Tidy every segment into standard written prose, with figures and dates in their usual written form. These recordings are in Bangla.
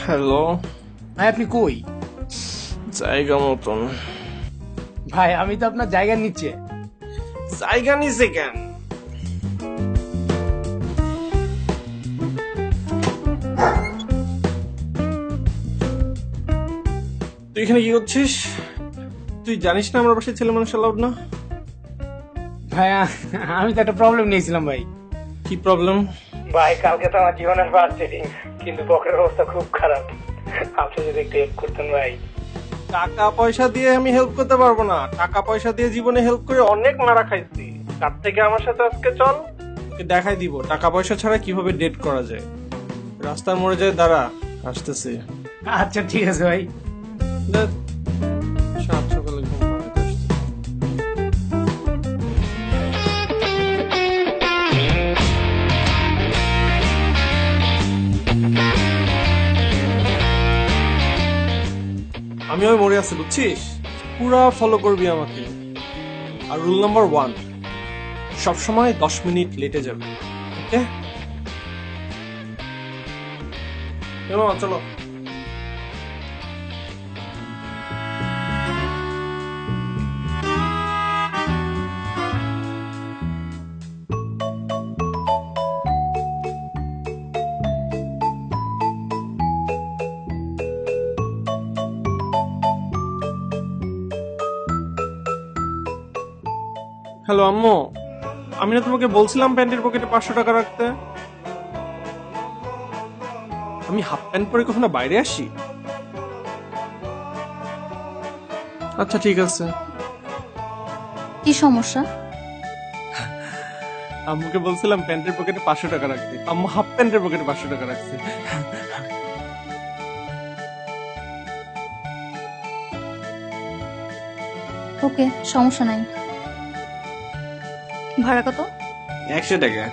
হ্যালো ভাই আপনি কই? জায়গা মতন। ভাই আমি তো আপনার জায়গা নিচ্ছে। জায়গা নিছে কেন? তুই এখানে কি করছিস? তুই জানিস না আমার বাসায় ছেলে মানুষ অ্যালাউড না? ভাই আমি তো একটা প্রবলেম নিয়েছিলাম ভাই। কি প্রবলেম? ভাই কালকে তো আমার জীবনের ফার্স্ট ডেটিং, কিন্তু পকেটের অবস্থা খুব খারাপ। আপনি যদি একটু হেল্প করতেন ভাই। টাকা পয়সা দিয়ে আমি হেল্প করতে পারবো না। টাকা পয়সা দিয়ে জীবনে হেল্প করে অনেক মারা খাইছি। তার থেকে আমার সাথে আজকে চল, তোকে দেখাই দিব টাকা পয়সা ছাড়া কিভাবে ডেট করা যায়। রাস্তার মোড়ে যায় দাঁড়া, আসতেছে। আচ্ছা ঠিক আছে ভাই। সাত সকালে ঘুম ভাঙাতে আসছে। আমি ওই মরে আছি বুঝছিস, পুরা ফলো করবি আমাকে। আর রুল নাম্বার 1, সবসময় 10 মিনিট লেটে যাবে। ওকে? চলো চলো। হ্যালো আম্মু, আমি না তোমাকে বলছিলাম প্যান্টের পকেটে 500 টাকা রাখতে? আমি হাফ প্যান্ট পরে কখনো বাইরে আসি? আচ্ছা ঠিক আছে। কি সমস্যা? আম্মুকে বলছিলাম প্যান্টের পকেটে 500 টাকা রাখতে, আম্মু হাফ প্যান্টের পকেটে 500 টাকা রাখছে। ওকে, সমস্যা নাই। ভাড়া কত? 100 টাকা।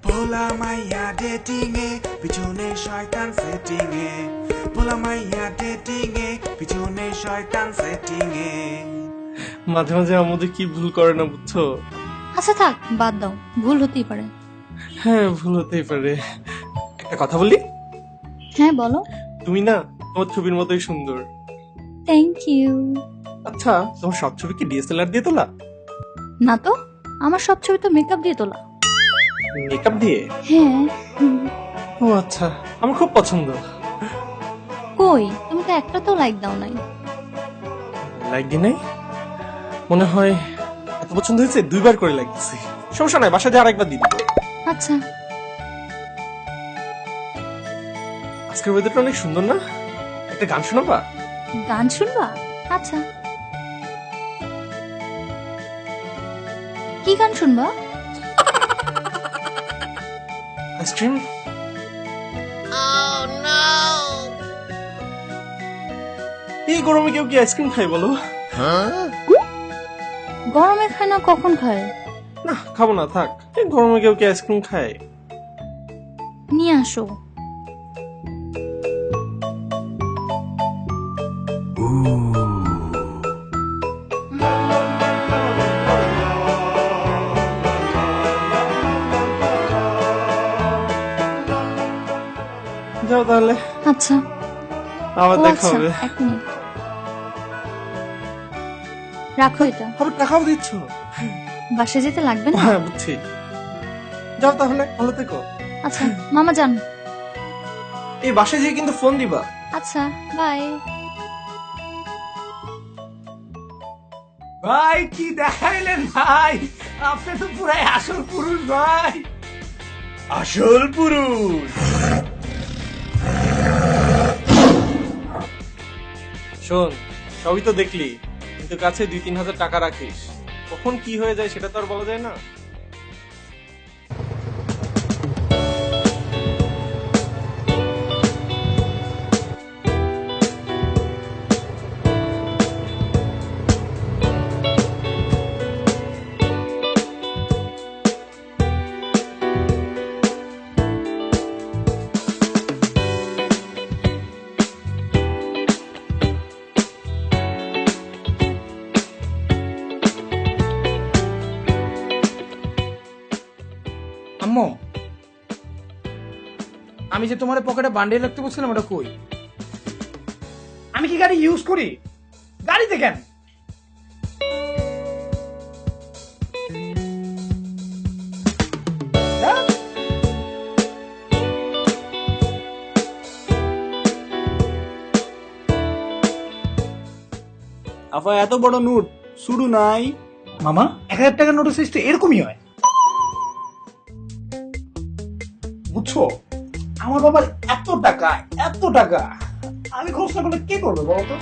পোলা মাইয়া ডেটিং এ পিছনে শয়তান সেটিং এ, পোলা মাইয়া ডেটিং এ পিছনে শয়তান সেটিং এ। মাঝে মাঝে আম্মুদের কি ভুল করে না বুঝছো? আচ্ছা থাক, বাদ দাও, ভুল হতেই পারে। হ্যাঁ ভুল হতেই পারে। একটা কথা বলি? হ্যাঁ বলো। তুমি না তোমার ছবির মতোই সুন্দর। Thank you. আচ্ছা তোমার সব ছবি কি ডিএসএলআর দিয়ে তোলা? না তো, আমার সব ছবি তো মেকআপ দিয়ে তোলা। মেকআপ দিয়ে? হ্যাঁ। ও আচ্ছা, আমার খুব পছন্দ। কই, তুমি তো একটা তো লাইক দাও নাই। লাইক দি নাই? মনে হয় এত পছন্দ হয়েছে 2বার করে লাইক দিছি। সমস্যা নাই, বাসায় যা আরেকবার দিবি। আচ্ছা। আজকের ওয়েদারটা অনেক সুন্দর না? একটা গান শোনাবা? গান শুনবা? আচ্ছা। কি গান শুনবা? আইসক্রিম? এই গরমে কেউ কি আইসক্রিম খায় বলো? গরমে খায় না, কখন খায়? না খাবো না, থাক। এই গরমে কেউ কি আইসক্রিম খায়? নিয়ে আসো। যাও তাহলে, আচ্ছা। আবার ও দেখা আচ্ছা, হবে। 1 মিনিট রাখো এটা। আবার টাকাও দিচ্ছ? বাসে যেতে লাগবে না? হ্যাঁ বুঝছি। যাও তাহলে, ভালো থেকো। আচ্ছা মামা যান। এই বাসায় যেয়ে কিন্তু ফোন দিবা। আচ্ছা বাই। ভাই কি দেখাইলেন ভাই, আপনি তো পুরাই আসল পুরুষ ভাই। আসল পুরুষ। শোন, সবই তো দেখলি, কিন্তু কাছে 2-3 হাজার টাকা রাখিস। কখন কি হয়ে যায় সেটা তো আর বলা যায় না। আম্মু, আমি যে তোমার পকেটে বান্ডিল রাখতে বলছিলাম ওটা কই? আমি কি গাড়ি ইউজ করি? গাড়িতে কেন? হ্যাঁ? আফা এত বড় নোট শুরু নাই। মামা 1000 টাকার নোট সাইজ তো এরকমই হয়, বুঝছো? আমার বাবার এত টাকা, এত টাকা, আমি খরচ না করলে কে করবে বলো তো?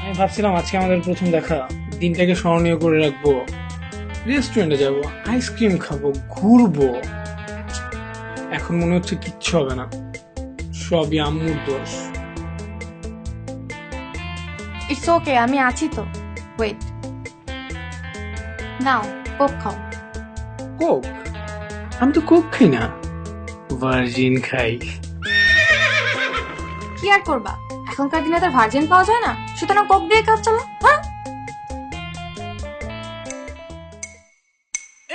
আমি ভাবছিলাম আজকে আমাদের প্রথম দেখা, দিনটাকে স্মরণীয় করে রাখবো, রেস্টুরেন্টে যাব, আইসক্রিম খাবো, ঘুরবো। এখন মনে হচ্ছে কিচ্ছু হবে না, সবই আম্মুর দোষ। ইটস ওকে, আমি আছি তো। ওয়েট, নাও কোক খাও। কোক? আমি তো কোক খাই না, ভার্জিন খাই। কি আর করবা, এখনকার দিনে তো ভার্জিন পাওয়া যায় না, সুতরাং কোক দিয়ে কাজ চালা। হ্যাঁ,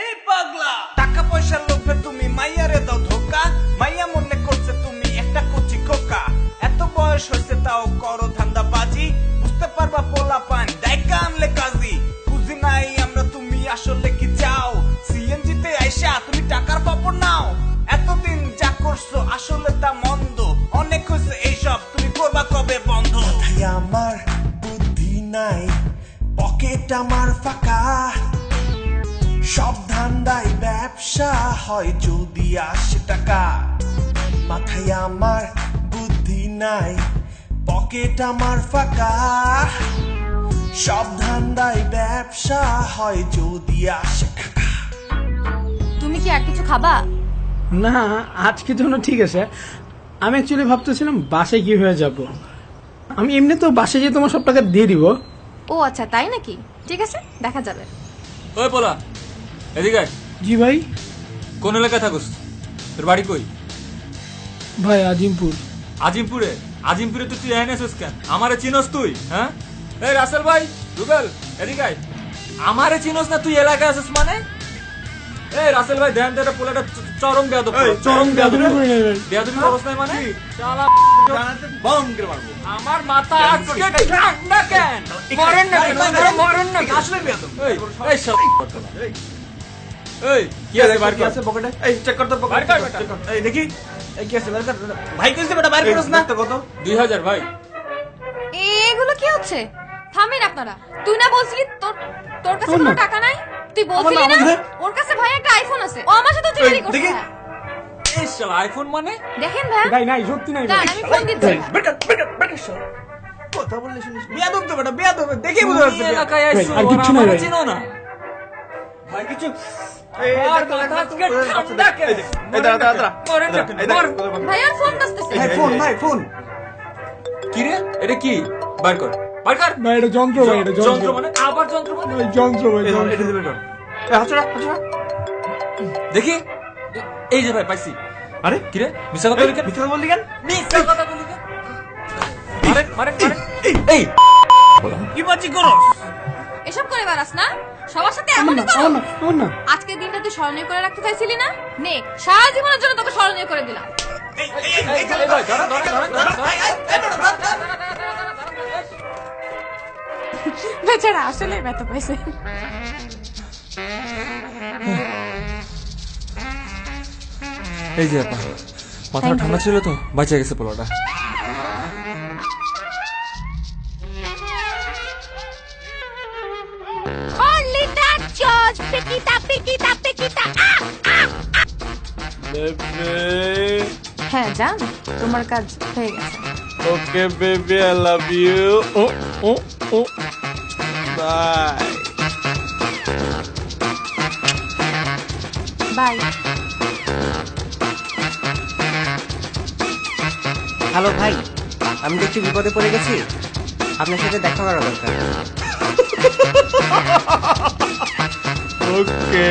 এই পাগলা, টাকা পয়সার লোভে তুমি মাইয়ারে দাও ধোকা। মাইয়া মনে করছে তুমি একটা কচি খোকা। এত বয়স হয়েছে তাও করো ধান্দাবাজি। বুঝতে পারবা পোলা পান ডাইকা আনলে কাজী। বুঝি নাই আমরা তুমি আসলে কি চাও। সিএনজি তে আইসা তুমি টাকার পাপড় নাও। এতদিন যা করছো আসলে তা মন্দ। অনেক হয়েছে এইসব, তুমি করবা কবে বন্ধ? মাথায় আমার বুদ্ধি নাই, পকেট আমার ফাঁকা। সব ধান্দাই ব্যবসা হয় যদি আসে টাকা। মাথায় আমার বুদ্ধি নাই, পকেট আমার ফাঁকা। সব ধান্দাই ব্যবসা হয় যদি আসে টাকা। তুমি কি আর কিছু খাবা? না, আজকে জন্য ঠিক আছে। আমি অ্যাকচুয়ালি ভাবতেছিলাম বাসায় কি হয়ে যাব। আমি এমনি তো বাসায় গিয়ে তোমার সব টাকা দিয়ে দিব। ও আচ্ছা, তাই নাকি? ঠিক আছে, দেখা যাবে। ওই পোলা, এদিকে আয়। জি ভাই। কোন এলাকায় থাকোস? তোর বাড়ি কই? ভাই আজিমপুর। আজিমপুরে? আজিমপুরে তো তুই এনে আসিস কেন? আমারে চিনস তুই? হ্যাঁ, এই রাসেল ভাই, রুবেল, এদিকে আয়। আমারে চিনস না তুই এলাকায় আসিস মানে? এই রাসেল ভাই, ধ্যান দে, পোলাটা চরম বেয়াদব। চরম বেয়াদব। বেয়াদবি করছ না মানে? শালা বম করে মারবো। আমার মাথা আজকে ঠান্ডা কেন? মরেন না কেন? মরেন না কেন? আসলে বেয়াদব। এই শালা, এই কি আছে বার কি আছে পকেটে? এই চেক কর তো পকেট। বার কর বেটা। এই দেখি, এই কি আছে বার কর। ভাই কইছে বেটা বার করছ না? কত? 2000 ভাই। এগুলো কি হচ্ছে? থামেন আপনারা। তুই না বলছিলি তোর তোর কাছে কোনো টাকা নাই? তুই বলছিলি না ওর কাছে ভাই একটা আইফোন আছে, ও আমার সাথে চিটারি করছে। দেখি। এই শালা আইফোন মানে? দেখেন ভাই, ভাই নাই, সত্যি নাই। দাঁড়ান, আমি ফোন দিচ্ছি। বার কর, বার কর, বার কর সব। কথা বললে শুনিস না। বেয়াদব তো বেটা, বেয়াদব। দেখি বুঝা যাচ্ছে। এই এলাকায় আইছো, আর কিচ্ছু নাই আমারে ভাই। চিনো না? ভাই কিছু আর মাথা আজকে ঠান্ডা কেন? এই দাঁড়া দাঁড়া দাঁড়া। মরেন না কেন? মর। ভাইয়ার ফোন বাজতেছে। ভাই ফোন, ভাই ফোন। কি রে? এটা কি? বার কর, বার কর। ভাই এটা যন্ত্র, ভাই এটা যন্ত্র যন্ত্র। মানে? আবার যন্ত্র মানে? ভাই যন্ত্র, ভাই এই ধর, যন্ত্র। এটা দিবে কর। এই হাতছড়া, হাতছড়া। দেখি, এই যে ভাই পাইছি। আরে কি রে? মিছা কথা বলি কেন? মিথ্যা বললি কেন? মিছা কথা বলি কেন? মারেন, মারেন, মারেন। এই কি বাজি করস? এসব করে বেড়াস না, সবার সাথে আমার এমনই না, করো। আমার না, আমার না। আজকের দিনটা তুই স্মরণীয় করে রাখতে চাইছিলি না? নে, সারা জীবনের জন্য তোকে স্মরণীয় করে দিলাম। এই ভাই, ধরা, ধরা, ধরা, ধরা, ধরা। বেচারা আসলে ব্যথা পাইছে। এই যে আপা, মাথা ঠান্ডা ছিল তো, বাঁচে গেছে পোলাটা। Only that George, pikita, pikita, pikita. হ্যাঁ জান, তোমার কাজ হয়ে গেছে। Okay baby, I love you. ও ও ও বাই। বাই। হ্যালো ভাই, আমি দেখছি বিপদে পড়ে গেছি, আপনার সাথে দেখা করা দরকার। ওকে।